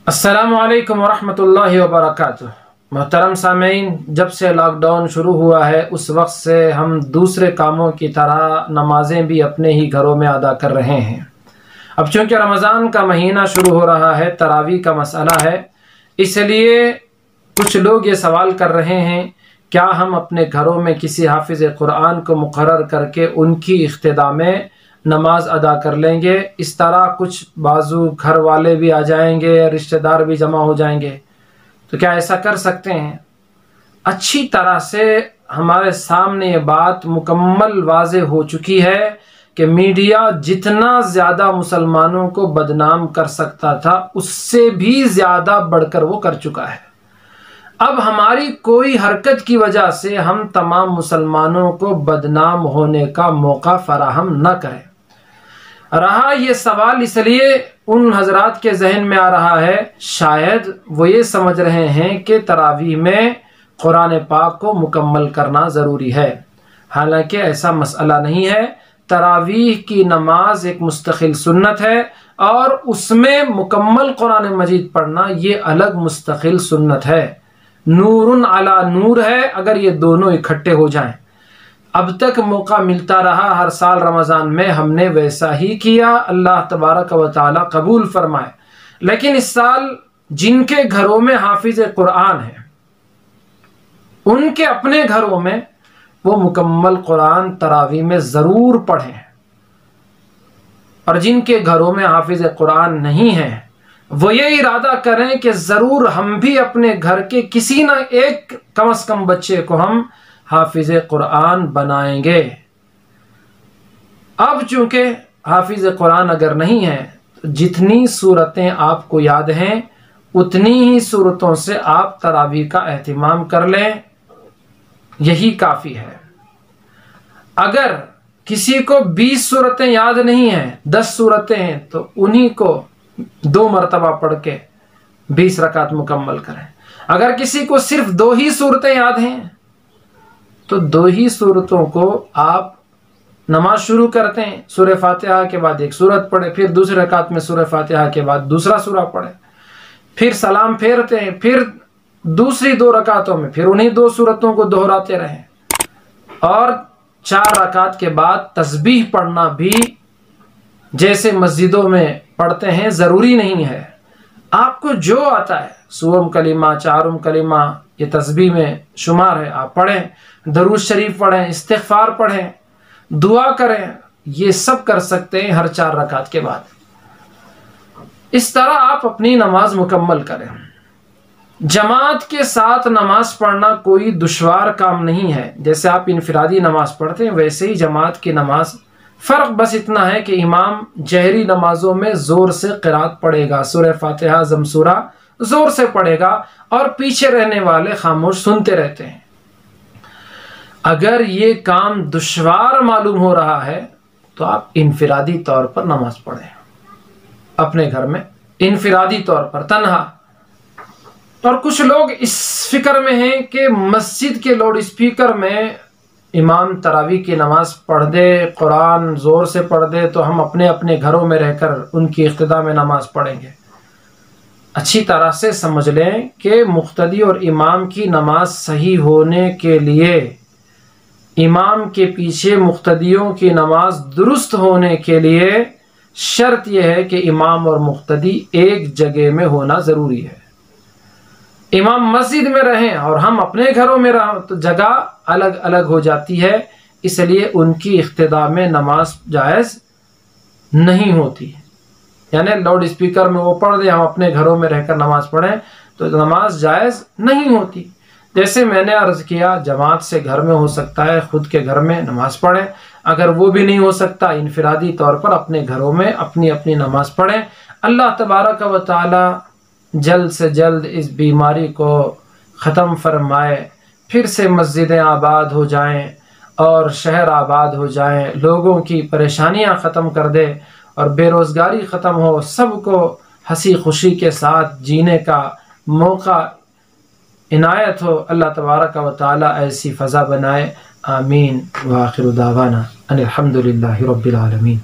السلام علیکم ورحمۃ اللہ وبرکاتہ۔ محترم سامعین، جب سے لاک ڈاؤن شروع ہوا ہے اس وقت سے ہم دوسرے کاموں کی طرح نمازیں بھی اپنے ہی گھروں میں ادا کر رہے ہیں۔ اب چونکہ رمضان کا مہینہ شروع ہو رہا ہے، تراویح کا مسئلہ ہے، اس لیے کچھ لوگ یہ سوال کر رہے ہیں کیا ہم اپنے گھروں میں کسی حافظ قرآن کو مقرر کر کے ان کی اقتداء میں نماز ادا کر لیں گے؟ اس طرح کچھ بازو گھر والے بھی آ جائیں گے، رشتہ دار بھی جمع ہو جائیں گے، تو کیا ایسا کر سکتے ہیں؟ اچھی طرح سے ہمارے سامنے یہ بات مکمل واضح ہو چکی ہے کہ میڈیا جتنا زیادہ مسلمانوں کو بدنام کر سکتا تھا اس سے بھی زیادہ بڑھ کر وہ کر چکا ہے۔ اب ہماری کوئی حرکت کی وجہ سے ہم تمام مسلمانوں کو بدنام ہونے کا موقع فراہم نہ کریں۔ رہا یہ سوال اس لیے ان حضرات کے ذہن میں آ رہا ہے، شاید وہ یہ سمجھ رہے ہیں کہ تراویح میں قرآن پاک کو مکمل کرنا ضروری ہے، حالانکہ ایسا مسئلہ نہیں ہے۔ تراویح کی نماز ایک مستقل سنت ہے اور اس میں مکمل قرآن مجید پڑھنا یہ الگ مستقل سنت ہے، نور علی نور ہے اگر یہ دونوں اکٹھے ہو جائیں۔ اب تک موقع ملتا رہا، ہر سال رمضان میں ہم نے ویسا ہی کیا، اللہ تبارک و تعالی قبول فرمائے۔ لیکن اس سال جن کے گھروں میں حافظ قرآن ہے ان کے اپنے گھروں میں وہ مکمل قرآن تراویح میں ضرور پڑھیں، اور جن کے گھروں میں حافظ قرآن نہیں ہے وہ یہ ارادہ کریں کہ ضرور ہم بھی اپنے گھر کے کسی نہ ایک کم از کم بچے کو ہم حافظ قرآن بنائیں گے۔ اب چونکہ حافظ قرآن اگر نہیں ہے تو جتنی صورتیں آپ کو یاد ہیں اتنی ہی صورتوں سے آپ تراویح کا اہتمام کر لیں، یہی کافی ہے۔ اگر کسی کو 20 صورتیں یاد نہیں ہیں، 10 صورتیں ہیں، تو انہی کو 2 مرتبہ پڑھ کے 20 رکعت مکمل کریں۔ اگر کسی کو صرف 2 ہی صورتیں یاد ہیں تو 2 ہی صورتوں کو آپ نماز شروع کرتے ہیں، سورہ فاتحہ کے بعد ایک سورت پڑھے، پھر دوسرے رکعت میں سورہ فاتحہ کے بعد دوسرا سورہ پڑھے، پھر سلام پھیرتے ہیں، پھر دوسری 2 رکعتوں میں پھر انہی 2 صورتوں کو دہراتے رہیں، اور 4 رکعت کے بعد تسبیح پڑھنا بھی جیسے مسجدوں میں پڑھتے ہیں ضروری نہیں ہے۔ آپ کو جو آتا ہے، سوم کلمہ، چارم کلمہ، یہ تسبیح میں شمار ہے، آپ پڑھیں، درود شریف پڑھیں، استغفار پڑھیں، دعا کریں، یہ سب کر سکتے ہیں ہر 4 رکعت کے بعد۔ اس طرح آپ اپنی نماز مکمل کریں۔ جماعت کے ساتھ نماز پڑھنا کوئی دشوار کام نہیں ہے، جیسے آپ انفرادی نماز پڑھتے ہیں ویسے ہی جماعت کی نماز۔ فرق بس اتنا ہے کہ امام جہری نمازوں میں زور سے قرات پڑھے گا، سورہ فاتحہ ضم سورہ زور سے پڑھے گا، اور پیچھے رہنے والے خاموش سنتے رہتے ہیں۔ اگر یہ کام دشوار معلوم ہو رہا ہے تو آپ انفرادی طور پر نماز پڑھیں، اپنے گھر میں انفرادی طور پر تنہا۔ اور کچھ لوگ اس فکر میں ہیں کہ مسجد کے لاؤڈ اسپیکر میں امام تراویح کی نماز پڑھ دے، قرآن زور سے پڑھ دے، تو ہم اپنے اپنے گھروں میں رہ کر ان کی اقتداء میں نماز پڑھیں گے۔ اچھی طرح سے سمجھ لیں کہ مقتدی اور امام کی نماز صحیح ہونے کے لیے، امام کے پیچھے مقتدیوں کی نماز درست ہونے کے لیے شرط یہ ہے کہ امام اور مقتدی ایک جگہ میں ہونا ضروری ہے۔ امام مسجد میں رہیں اور ہم اپنے گھروں میں رہیں تو جگہ الگ الگ ہو جاتی ہے، اس لیے ان کی اقتداء میں نماز جائز نہیں ہوتی۔ یعنی لاؤڈ اسپیکر میں وہ پڑھ دے، ہم اپنے گھروں میں رہ کر نماز پڑھیں تو نماز جائز نہیں ہوتی۔ جیسے میں نے عرض کیا، جماعت سے گھر میں ہو سکتا ہے، خود کے گھر میں نماز پڑھیں، اگر وہ بھی نہیں ہو سکتا انفرادی طور پر اپنے گھروں میں اپنی اپنی نماز پڑھیں۔ اللہ تبارک و تعالی جلد سے جلد اس بیماری کو ختم فرمائے، پھر سے مسجدیں آباد ہو جائیں اور شہر آباد ہو جائیں، لوگوں کی پریشانیاں ختم کر دے اور بے روزگاری ختم ہو، سب کو ہنسی خوشی کے ساتھ جینے کا موقع عنایت ہو۔ اللہ تبارک و تعالی ایسی فضا بنائے، آمین۔ وآخر دعوانا ان الحمد للہ رب العالمین۔